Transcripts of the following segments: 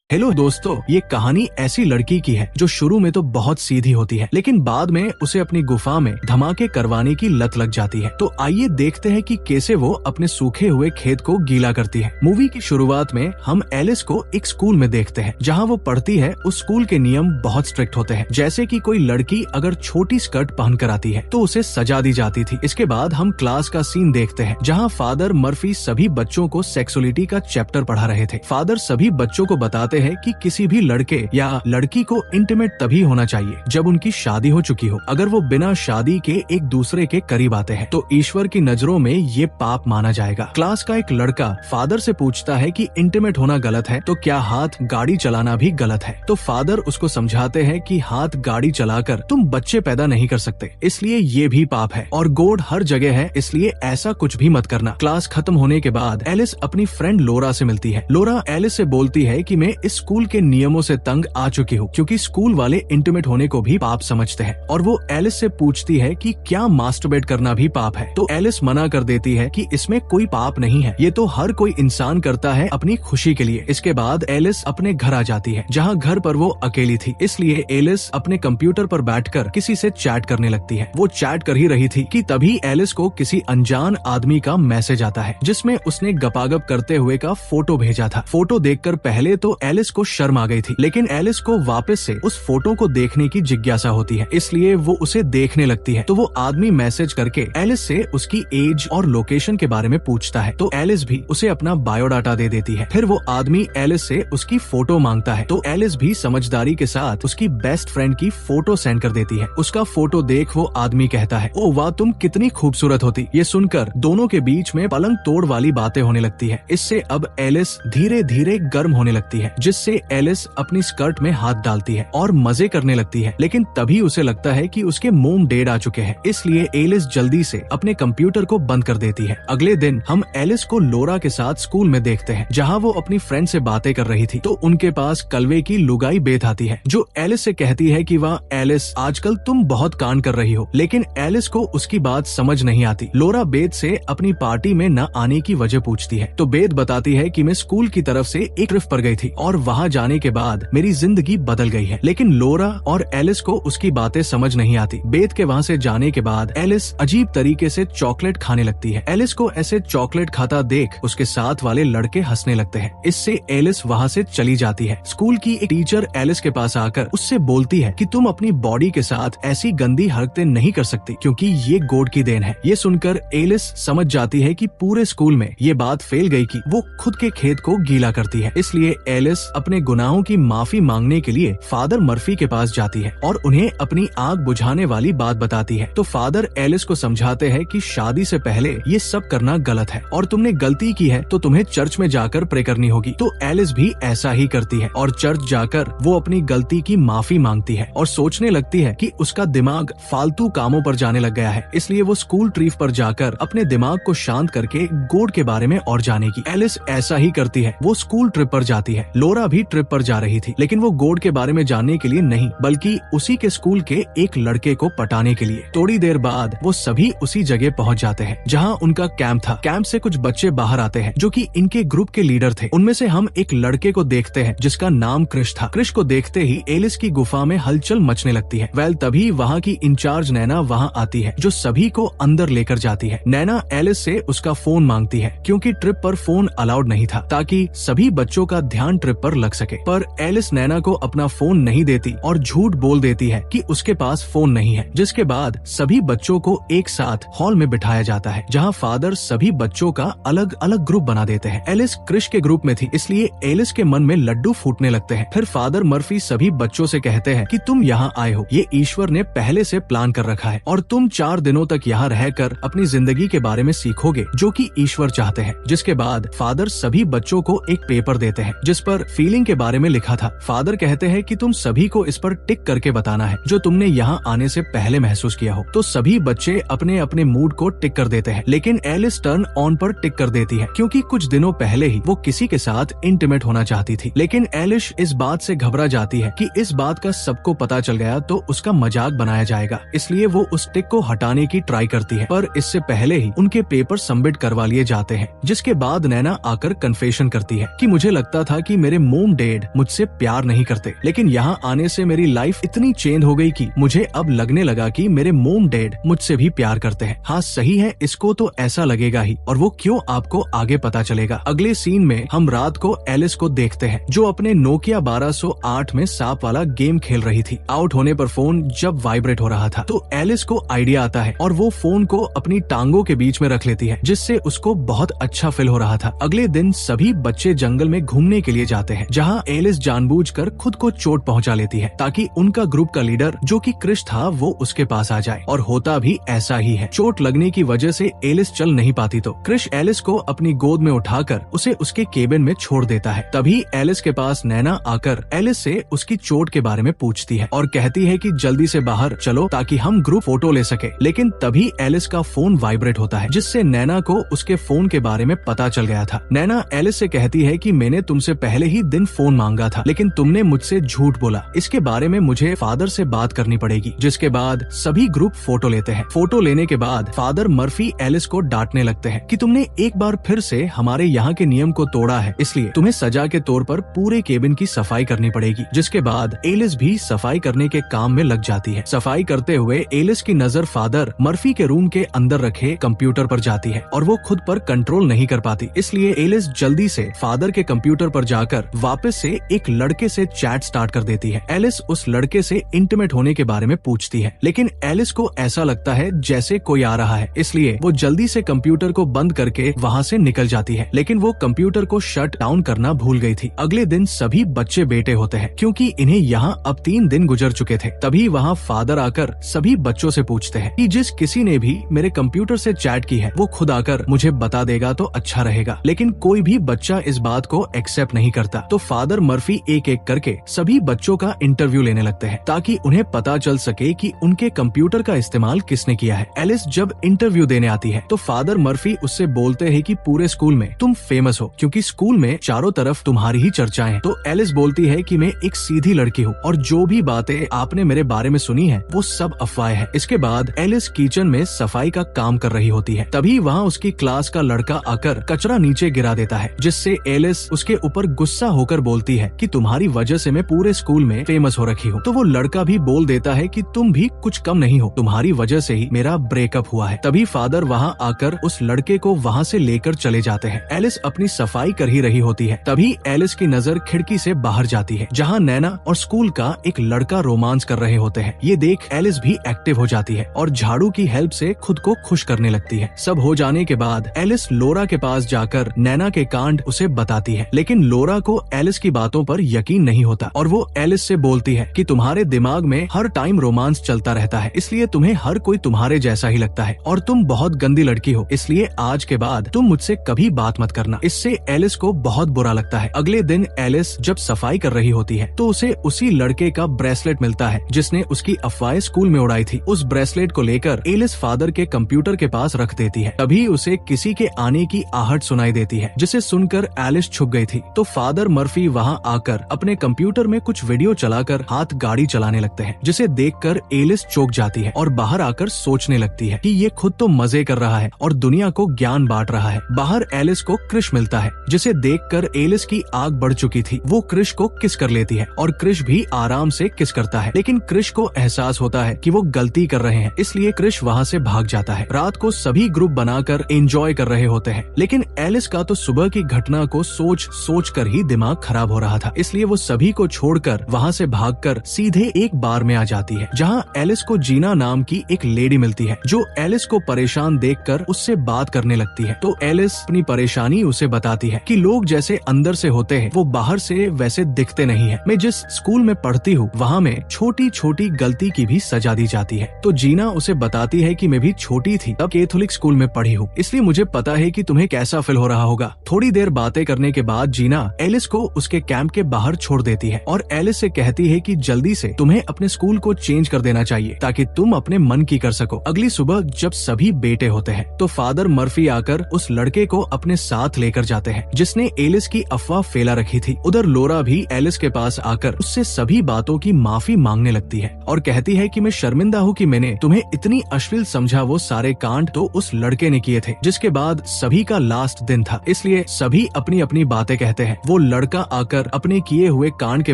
Hello दोस्तों, ये कहानी ऐसी लड़की की है जो शुरू में तो बहुत सीधी होती है, लेकिन बाद में उसे अपनी गुफा में धमाके करवाने की लत लग जाती है। तो आइए देखते हैं कि कैसे वो अपने सूखे हुए खेत को गीला करती है। मूवी की शुरुआत में हम एलिस को एक स्कूल में देखते हैं जहाँ वो पढ़ती है। उस स्कूल के नियम बहुत स्ट्रिक्ट होते हैं, जैसे कि कोई लड़की अगर छोटी स्कर्ट पहन कर आती है तो उसे सजा दी जाती थी। इसके बाद हम क्लास का सीन देखते हैं जहाँ फादर मर्फी सभी बच्चों को सेक्सुअलिटी का चैप्टर पढ़ा रहे थे। फादर सभी बच्चों को बताते है कि किसी भी लड़के या लड़की को इंटीमेट तभी होना चाहिए जब उनकी शादी हो चुकी हो। अगर वो बिना शादी के एक दूसरे के करीब आते हैं तो ईश्वर की नजरों में ये पाप माना जाएगा। क्लास का एक लड़का फादर से पूछता है कि इंटीमेट होना गलत है तो क्या हाथ गाड़ी चलाना भी गलत है। तो फादर उसको समझाते हैं कि हाथ गाड़ी चलाकर तुम बच्चे पैदा नहीं कर सकते, इसलिए ये भी पाप है और गोड हर जगह है, इसलिए ऐसा कुछ भी मत करना। क्लास खत्म होने के बाद एलिस अपनी फ्रेंड लोरा से मिलती है। लोरा एलिस से बोलती है कि मैं इस स्कूल के नियमों से तंग आ चुकी हूँ, क्योंकि स्कूल वाले इंटीमेट होने को भी पाप समझते हैं। और वो एलिस से पूछती है कि क्या मास्टरबेट करना भी पाप है। तो एलिस मना कर देती है कि इसमें कोई पाप नहीं है, ये तो हर कोई इंसान करता है अपनी खुशी के लिए। इसके बाद एलिस अपने घर आ जाती है जहाँ घर पर वो अकेली थी, इसलिए एलिस अपने कंप्यूटर पर बैठकर किसी से चैट करने लगती है। वो चैट कर ही रही थी कि तभी एलिस को किसी अनजान आदमी का मैसेज आता है जिसमें उसने गपागप करते हुए का फोटो भेजा था। फोटो देखकर पहले तो एलिस को शर्म आ गई थी, लेकिन एलिस को वापस से उस फोटो को देखने की जिज्ञासा होती है, इसलिए वो उसे देखने लगती है। तो वो आदमी मैसेज करके एलिस से उसकी एज और लोकेशन के बारे में पूछता है, तो एलिस भी उसे अपना बायोडाटा दे देती है। फिर वो आदमी एलिस से उसकी फोटो मांगता है, तो एलिस भी समझदारी के साथ उसकी बेस्ट फ्रेंड की फोटो सेंड कर देती है। उसका फोटो देख वो आदमी कहता है, ओ वाह, तुम कितनी खूबसूरत होती। ये सुनकर दोनों के बीच में पलंग तोड़ वाली बातें होने लगती है। इससे अब एलिस धीरे धीरे गर्म होने लगती है, जिससे एलिस अपनी स्कर्ट में हाथ डालती है और मजे करने लगती है। लेकिन तभी उसे लगता है कि उसके मोम डेड आ चुके हैं, इसलिए एलिस जल्दी से अपने कंप्यूटर को बंद कर देती है। अगले दिन हम एलिस को लोरा के साथ स्कूल में देखते हैं जहाँ वो अपनी फ्रेंड से बातें कर रही थी। तो उनके पास कलवे की लुगाई बेथ आती है जो एलिस से कहती है कि वाह एलिस, आजकल तुम बहुत कांड कर रही हो। लेकिन एलिस को उसकी बात समझ नहीं आती। लोरा बेथ से अपनी पार्टी में न आने की वजह पूछती है, तो बेथ बताती है कि मैं स्कूल की तरफ से एक ट्रिप पर गई थी और वहाँ जाने के बाद मेरी जिंदगी बदल गई है। लेकिन लोरा और एलिस को उसकी बातें समझ नहीं आती। बेथ के वहाँ से जाने के बाद एलिस अजीब तरीके से चॉकलेट खाने लगती है। एलिस को ऐसे चॉकलेट खाता देख उसके साथ वाले लड़के हंसने लगते हैं। इससे एलिस वहाँ से चली जाती है। स्कूल की एक टीचर एलिस के पास आकर उससे बोलती है कि तुम अपनी बॉडी के साथ ऐसी गंदी हरकतें नहीं कर सकती, क्योंकि ये गॉड की देन है। ये सुनकर एलिस समझ जाती है कि पूरे स्कूल में ये बात फैल गई कि वो खुद के खेत को गीला करती है। इसलिए एलिस अपने गुनाहों की माफी मांगने के लिए फादर मर्फी के पास जाती है और उन्हें अपनी आग बुझाने वाली बात बताती है। तो फादर एलिस को समझाते हैं कि शादी से पहले ये सब करना गलत है और तुमने गलती की है तो तुम्हें चर्च में जाकर प्रे करनी होगी। तो एलिस भी ऐसा ही करती है और चर्च जाकर वो अपनी गलती की माफी मांगती है और सोचने लगती है कि उसका दिमाग फालतू कामों पर जाने लग गया है, इसलिए वो स्कूल ट्रिप पर जाकर अपने दिमाग को शांत करके गॉड के बारे में और जानेगी। एलिस ऐसा ही करती है, वो स्कूल ट्रिप पर जाती है। लोरा भी ट्रिप पर जा रही थी, लेकिन वो गॉड के बारे में जानने के लिए नहीं, बल्कि उसी के स्कूल के एक लड़के को पटाने के लिए। थोड़ी देर बाद वो सभी उसी जगह पहुंच जाते हैं जहां उनका कैंप था। कैंप से कुछ बच्चे बाहर आते हैं जो कि इनके ग्रुप के लीडर थे। उनमें से हम एक लड़के को देखते हैं जिसका नाम क्रिश था। क्रिश को देखते ही एलिस की गुफा में हलचल मचने लगती है। वेल तभी वहाँ की इंचार्ज नैना वहाँ आती है जो सभी को अंदर लेकर जाती है। नैना एलिस से उसका फोन मांगती है क्योंकि ट्रिप पर फोन अलाउड नहीं था, ताकि सभी बच्चों का ध्यान ट्रिप पर लग सके। पर एलिस नैना को अपना फोन नहीं देती और झूठ बोल देती है कि उसके पास फोन नहीं है, जिसके बाद सभी बच्चों को एक साथ हॉल में बिठाया जाता है जहां फादर सभी बच्चों का अलग अलग ग्रुप बना देते हैं। एलिस क्रिश के ग्रुप में थी, इसलिए एलिस के मन में लड्डू फूटने लगते हैं। फिर फादर मर्फी सभी बच्चों से कहते हैं कि तुम यहाँ आए हो, ये ईश्वर ने पहले से प्लान कर रखा है और तुम 4 दिनों तक यहाँ रहकर अपनी जिंदगी के बारे में सीखोगे जो कि ईश्वर चाहते हैं। जिसके बाद फादर सभी बच्चों को एक पेपर देते हैं जिस पर फीलिंग के बारे में लिखा था। फादर कहते हैं कि तुम सभी को इस पर टिक करके बताना है जो तुमने यहाँ आने से पहले महसूस किया हो। तो सभी बच्चे अपने अपने मूड को टिक कर देते हैं, लेकिन एलिस टर्न ऑन पर टिक कर देती है क्योंकि कुछ दिनों पहले ही वो किसी के साथ इंटीमेट होना चाहती थी। लेकिन एलिस इस बात से घबरा जाती है कि इस बात का सबको पता चल गया तो उसका मजाक बनाया जाएगा, इसलिए वो उस टिक को हटाने की ट्राई करती है। पर इससे पहले ही उनके पेपर सबमिट करवा लिए जाते हैं, जिसके बाद नैना आकर कन्फेशन करती है कि मुझे लगता था कि मेरे मेरे मोम डैड मुझसे प्यार नहीं करते, लेकिन यहाँ आने से मेरी लाइफ इतनी चेंज हो गई कि मुझे अब लगने लगा कि मेरे मोम डैड मुझसे भी प्यार करते हैं। हाँ सही है, इसको तो ऐसा लगेगा ही, और वो क्यों आपको आगे पता चलेगा। अगले सीन में हम रात को एलिस को देखते हैं जो अपने नोकिया 1208 में सांप वाला गेम खेल रही थी। आउट होने पर फोन जब वाइब्रेट हो रहा था तो एलिस को आइडिया आता है और वो फोन को अपनी टांगों के बीच में रख लेती है, जिससे उसको बहुत अच्छा फील हो रहा था। अगले दिन सभी बच्चे जंगल में घूमने के लिए जाते हैं, जहाँ एलिस जानबूझकर खुद को चोट पहुँचा लेती है ताकि उनका ग्रुप का लीडर जो कि क्रिश था वो उसके पास आ जाए, और होता भी ऐसा ही है। चोट लगने की वजह से एलिस चल नहीं पाती तो क्रिश एलिस को अपनी गोद में उठाकर उसे उसके केबिन में छोड़ देता है। तभी एलिस के पास नैना आकर एलिस से उसकी चोट के बारे में पूछती है और कहती है कि जल्दी से बाहर चलो ताकि हम ग्रुप फोटो ले सके। लेकिन तभी एलिस का फोन वाइब्रेट होता है, जिससे नैना को उसके फोन के बारे में पता चल गया था। नैना एलिस से कहती है कि मैंने तुमसे पहले ही दिन फोन मांगा था, लेकिन तुमने मुझसे झूठ बोला। इसके बारे में मुझे फादर से बात करनी पड़ेगी। जिसके बाद सभी ग्रुप फोटो लेते हैं। फोटो लेने के बाद फादर मर्फी एलिस को डांटने लगते हैं कि तुमने एक बार फिर से हमारे यहाँ के नियम को तोड़ा है, इसलिए तुम्हें सजा के तौर पर पूरे केबिन की सफाई करनी पड़ेगी। जिसके बाद एलिस भी सफाई करने के काम में लग जाती है। सफाई करते हुए एलिस की नजर फादर मर्फी के रूम के अंदर रखे कंप्यूटर पर जाती है और वो खुद पर कंट्रोल नहीं कर पाती, इसलिए एलिस जल्दी से फादर के कंप्यूटर पर जाकर वापस से एक लड़के से चैट स्टार्ट कर देती है। एलिस उस लड़के से इंटीमेट होने के बारे में पूछती है, लेकिन एलिस को ऐसा लगता है जैसे कोई आ रहा है, इसलिए वो जल्दी से कंप्यूटर को बंद करके वहाँ से निकल जाती है। लेकिन वो कंप्यूटर को शट डाउन करना भूल गई थी। अगले दिन सभी बच्चे बेटे होते हैं क्योंकि इन्हें यहाँ अब 3 दिन गुजर चुके थे। तभी वहाँ फादर आकर सभी बच्चों से पूछते हैं कि जिस किसी ने भी मेरे कंप्यूटर से चैट की है वो खुद आकर मुझे बता देगा तो अच्छा रहेगा। लेकिन कोई भी बच्चा इस बात को एक्सेप्ट नहीं करता, तो फादर मर्फी एक एक करके सभी बच्चों का इंटरव्यू लेने लगते हैं ताकि उन्हें पता चल सके कि उनके कंप्यूटर का इस्तेमाल किसने किया है। एलिस जब इंटरव्यू देने आती है तो फादर मर्फी उससे बोलते हैं कि पूरे स्कूल में तुम फेमस हो क्योंकि स्कूल में चारों तरफ तुम्हारी ही चर्चाएं हैं। तो एलिस बोलती है कि मैं एक सीधी लड़की हूँ और जो भी बातें आपने मेरे बारे में सुनी है वो सब अफवाह है। इसके बाद एलिस किचन में सफाई का काम कर रही होती है। तभी वहाँ उसकी क्लास का लड़का आकर कचरा नीचे गिरा देता है, जिससे एलिस उसके ऊपर गुस्सा होकर बोलती है कि तुम्हारी वजह से मैं पूरे स्कूल में फेमस हो रखी हूँ। तो वो लड़का भी बोल देता है कि तुम भी कुछ कम नहीं हो, तुम्हारी वजह से ही मेरा ब्रेकअप हुआ है। तभी फादर वहाँ आकर उस लड़के को वहाँ से लेकर चले जाते हैं। एलिस अपनी सफाई कर ही रही होती है। तभी एलिस की नजर खिड़की से बाहर जाती है जहाँ नैना और स्कूल का एक लड़का रोमांस कर रहे होते हैं। ये देख एलिस भी एक्टिव हो जाती है और झाड़ू की हेल्प से खुद को खुश करने लगती है। सब हो जाने के बाद एलिस लोरा के पास जाकर नैना के कांड उसे बताती है, लेकिन लोरा को एलिस की बातों पर यकीन नहीं होता और वो एलिस से बोलती है कि तुम्हारे दिमाग में हर टाइम रोमांस चलता रहता है, इसलिए तुम्हें हर कोई तुम्हारे जैसा ही लगता है और तुम बहुत गंदी लड़की हो, इसलिए आज के बाद तुम मुझसे कभी बात मत करना। इससे एलिस को बहुत बुरा लगता है। अगले दिन एलिस जब सफाई कर रही होती है तो उसे उसी लड़के का ब्रेसलेट मिलता है जिसने उसकी अफवाहें स्कूल में उड़ाई थी। उस ब्रेसलेट को लेकर एलिस फादर के कंप्यूटर के पास रख देती है। तभी उसे किसी के आने की आहट सुनाई देती है, जिसे सुनकर एलिस छुप गई थी। तो फादर मर्फी वहाँ आकर अपने कंप्यूटर में कुछ वीडियो चलाकर हाथ गाड़ी चलाने लगते हैं, जिसे देखकर एलिस चौंक जाती है और बाहर आकर सोचने लगती है कि ये खुद तो मजे कर रहा है और दुनिया को ज्ञान बांट रहा है। बाहर एलिस को क्रिश मिलता है, जिसे देखकर एलिस की आग बढ़ चुकी थी। वो क्रिश को किस कर लेती है और क्रिश भी आराम से किस करता है, लेकिन क्रिश को एहसास होता है कि वो गलती कर रहे हैं, इसलिए क्रिश वहाँ से भाग जाता है। रात को सभी ग्रुप बनाकर एंजॉय कर रहे होते हैं, लेकिन एलिस का तो सुबह की घटना को सोच कर ही दिमाग खराब हो रहा था, इसलिए वो सभी को छोड़कर वहाँ से भागकर सीधे एक बार में आ जाती है जहाँ एलिस को जीना नाम की एक लेडी मिलती है जो एलिस को परेशान देखकर उससे बात करने लगती है। तो एलिस अपनी परेशानी उसे बताती है कि लोग जैसे अंदर से होते हैं वो बाहर से वैसे दिखते नहीं है। मैं जिस स्कूल में पढ़ती हूँ वहाँ में छोटी छोटी गलती की भी सजा दी जाती है। तो जीना उसे बताती है कि मैं भी छोटी थी तब कैथोलिक स्कूल में पढ़ी हूँ, इसलिए मुझे पता है कि तुम्हें कैसा फील हो रहा होगा। थोड़ी देर बातें करने के बाद जीना एलिस को उसके कैंप के बाहर छोड़ देती है और एलिस से कहती है कि जल्दी से तुम्हें अपने स्कूल को चेंज कर देना चाहिए ताकि तुम अपने मन की कर सको। अगली सुबह जब सभी बेटे होते हैं तो फादर मर्फी आकर उस लड़के को अपने साथ लेकर जाते हैं जिसने एलिस की अफवाह फैला रखी थी। उधर लोरा भी एलिस के पास आकर उससे सभी बातों की माफी मांगने लगती है और कहती है कि मैं शर्मिंदा हूँ कि मैंने तुम्हें इतनी अश्लील समझा। वो सारे कांड तो उस लड़के ने किए थे। जिसके बाद सभी का लास्ट दिन था, इसलिए सभी अपनी अपनी बातें कहते हैं। वो लड़का आकर अपने किए हुए कांड के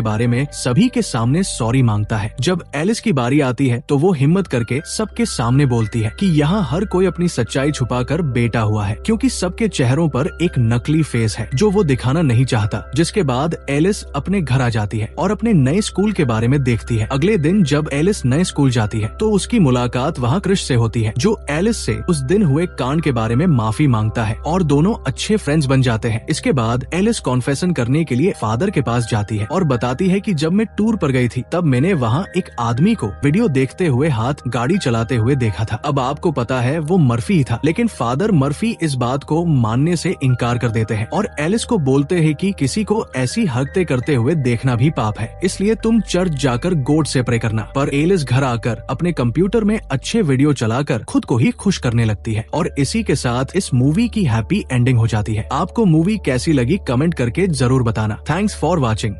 बारे में सभी के सामने सॉरी मांगता है। जब एलिस की बारी आती है तो वो हिम्मत करके सबके सामने बोलती है कि यहाँ हर कोई अपनी सच्चाई छुपाकर बेटा हुआ है, क्योंकि सबके चेहरों पर एक नकली फेस है जो वो दिखाना नहीं चाहता। जिसके बाद एलिस अपने घर आ जाती है और अपने नए स्कूल के बारे में देखती है। अगले दिन जब एलिस नए स्कूल जाती है तो उसकी मुलाकात वहाँ क्रिश से होती है, जो एलिस से उस दिन हुए कांड के बारे में माफी मांगता है और दोनों अच्छे फ्रेंड्स बन जाते हैं। इसके बाद एलिस कॉन्फेशन करने के लिए फादर के पास जाती है और बताती है कि जब मैं टूर पर गई थी तब मैंने वहाँ एक आदमी को वीडियो देखते हुए हाथ गाड़ी चलाते हुए देखा था। अब आपको पता है वो मर्फी ही था, लेकिन फादर मर्फी इस बात को मानने से इनकार कर देते हैं और एलिस को बोलते हैं कि किसी को ऐसी हरकतें करते हुए देखना भी पाप है, इसलिए तुम चर्च जाकर गॉड से प्रे करना। पर एलिस घर आकर अपने कंप्यूटर में अच्छे वीडियो चलाकर खुद को ही खुश करने लगती है और इसी के साथ इस मूवी की हैप्पी एंडिंग हो जाती है। आपको मूवी कैसी लगी कमेंट करके जरूर बताना। Thanks for watching.